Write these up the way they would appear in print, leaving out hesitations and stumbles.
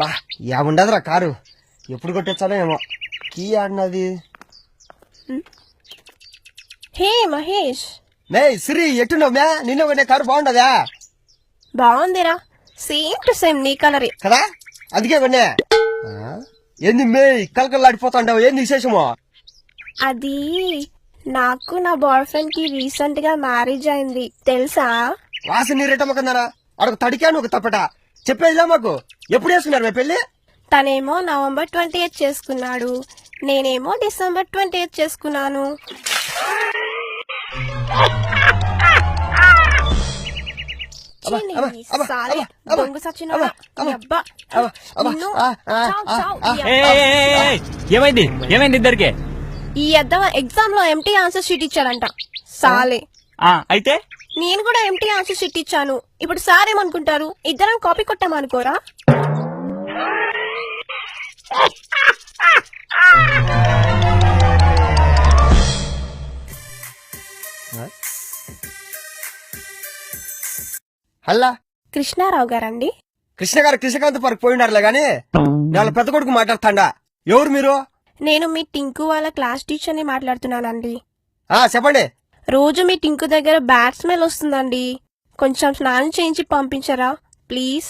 బా ఏముండదురా కారు ఎప్పుడు కొట్టేచ్చానో ఏమో కీ ఆడినది. హే మహేష్, నే సిరి ఎట్టున్నావు మ్యా? నిన్న కొనే కారు బాగుండదా? బాగుందిరా, సేమ్ టు సేమ్ నీ కలరే కదా, అందుకే కొన్నా. ఏంది మే కలకలాడిపోతాండావు, ఏంది విశేషమో? అది నాకు నా బాయ్ ఫ్రెండ్ కి రీసెంట్ గా మ్యారేజ్ అయింది తెలుసా? వాసన నీరేటమ్మ కన్నారా? అడొక తడికాను ఒక తప్పట చెప్పేదిలా మాకు. ఎప్పుడు వేసుకున్నారు మే పెళ్లి? తనేమో November 28 చేసుకున్నాడు, నేనేమో December 28 చేసుకున్నాను. ఏమైంది ఏమైంది ఇద్దరికి? ఈ ఎగ్జామ్ లో ఎంటీ ఆన్సర్ షీట్ ఇచ్చాడంట సాలే. అయితే నేను కూడా ఎంటీ ఆన్సర్ షీట్ ఇచ్చాను. ఇప్పుడు సార్ ఏమనుకుంటారు, ఇద్దరం కాపీ కొట్టామనుకోరా? హల్లా కృష్ణారావు గారండి. కృష్ణ గారు కృష్ణకాంత్ పార్క్ పోయినారులే గాని వాళ్ళ పెద్ద కొడుకు మాట్లాడుతాండా. ఎవరు మీరు? నేను మీ టింకు వాళ్ళ క్లాస్ టీచర్ ని మాట్లాడుతున్నానండి. చెప్పండి. రోజు మీ టింకు దగ్గర బ్యాడ్ స్మెల్ వస్తుందండి, కొంచెం స్నానం చేయించి పంపించరా ప్లీజ్?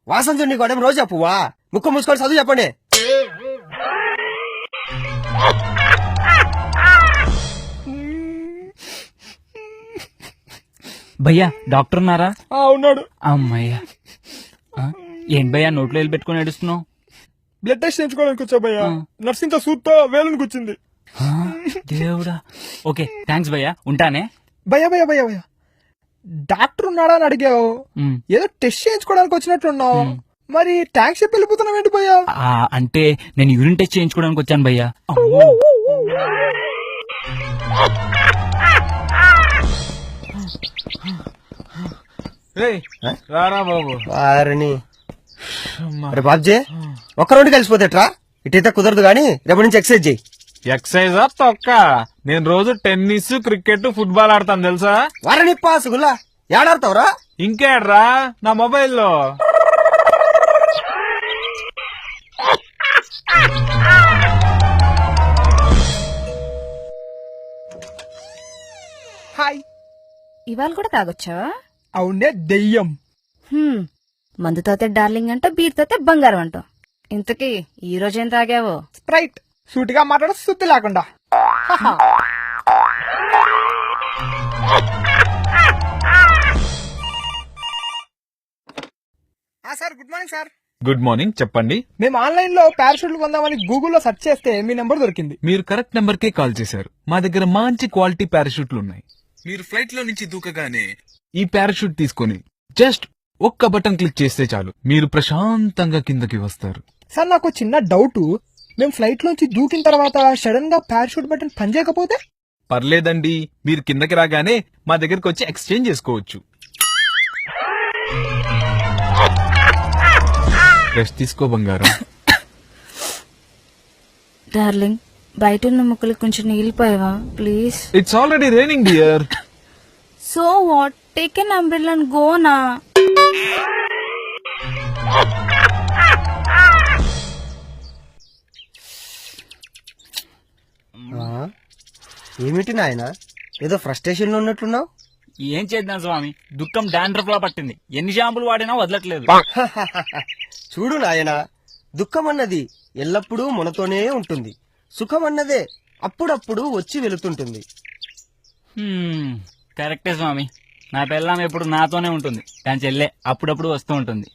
వాసన చూడండి కూడా రోజు చెప్పువా, ముక్కు మూసుకొని చదువు చెప్పండి. భయ్యా డాక్టర్ ఉన్నారా? ఉన్నాడు. అమ్మయ్యా, ఏంటి భయ్యా నోట్లో వేలు పెట్టుకుని ఏడుస్తున్నావు? బ్లడ్ టెస్ట్ చేయించుకోవడానికి వచ్చా భయ్యా, నర్సింగ్ తో సూత్తో వేలుని కూర్చుంది. దేవుడా. ఓకే థ్యాంక్స్ భయ్యా, ఉంటానే. భయ్యా భయ్యా భయ్యా భయ్యా డాక్టర్ ఉన్నాడా అని అడిగావు, ఏదో టెస్ట్ చేయించుకోవడానికి వచ్చినట్లున్నావు, మరి ట్యాంక్స్ చెప్పి వెళ్ళిపోతున్నావు ఏంటి భయ్యా? అంటే నేను యూరిన్ టెస్ట్ చేయించుకోవడానికి వచ్చాను భయ్యా. రారా బాబు. అరే బాబ్జీ, ఒక్క రెండు కలిసిపోతేట్రా, ఇటైతే కుదరదు గానీ రేపటి నుంచి ఎక్సర్సైజ్ చేయి. ఎక్సైజా తొక్క? నేను రోజు టెన్నిస్ క్రికెట్ ఫుట్బాల్ ఆడతాను తెలుసా? వారని పాసుగుల్లా ఏడాడతావురా? ఇంకేడ్రా నా మొబైల్లో. హాయ్. ఇవాళ కూడా తాగొచ్చావా? అవునే దెయ్యం. మందు తాతే డార్లింగ్ అంట, బీర్ తాతే బంగారం అంట. ఇంతకీ ఈ రోజేం తాగావో? స్ప్రైట్. సూటిగా మాట్లాడ సుత్తి లేకుండా. Sir good morning sir. Good morning, చెప్పండి. మేము ఆన్లైన్ లో పారాషూట్లు కొందామని గూగుల్లో సెర్చ్ చేస్తే మీ నెంబర్ దొరికింది. మీరు కరెక్ట్ నెంబర్ కే కాల్ చేశారు. మా దగ్గర మంచి క్వాలిటీ పారాషూట్లు ఉన్నాయి. మీరు ఫ్లైట్ లో నుంచి దూకగానే ఈ పారాషూట్ తీసుకొని జస్ట్ ఒక్క బటన్ క్లిక్ చేస్తే చాలు, మీరు ప్రశాంతంగా కిందకి వస్తారు. సార్ నాకు చిన్న డౌట్, మేము ఫ్లైట్ లోంచి దూకిన తర్వాత సడన్ గా పారాషూట్ బటన్ పనిచేయకపోతే? పర్లేదండి, మీరు కిందకి రాగానే మా దగ్గరకు వచ్చి ఎక్స్చేంజ్ చేసుకోవచ్చు. రెస్ట్ తీసుకో బంగారం. డార్లింగ్, బయట ఉన్న ముక్కలు కొంచెం నీళ్ళిపోయావా please? It's already raining dear. So what, take an umbrella and go నా. ఏమిటి నాయన, ఏదో ఫ్రస్ట్రేషన్ లో ఉన్నట్లున్నావు? ఏం చేద్దాం స్వామి, దుఃఖం డాండ్రఫ్ లా పట్టింది. ఎన్ని షాంపులు వాడినా వదలట్లేదు. చూడు నాయన, దుఃఖం అన్నది ఎల్లప్పుడూ మనతోనే ఉంటుంది, సుఖం అన్నదే అప్పుడప్పుడు వచ్చి వెళుతుంటుంది. కరెక్టే స్వామి, నా పెళ్ళాం ఎప్పుడు నాతోనే ఉంటుంది, దాని చెల్లె అప్పుడప్పుడు వస్తూ ఉంటుంది.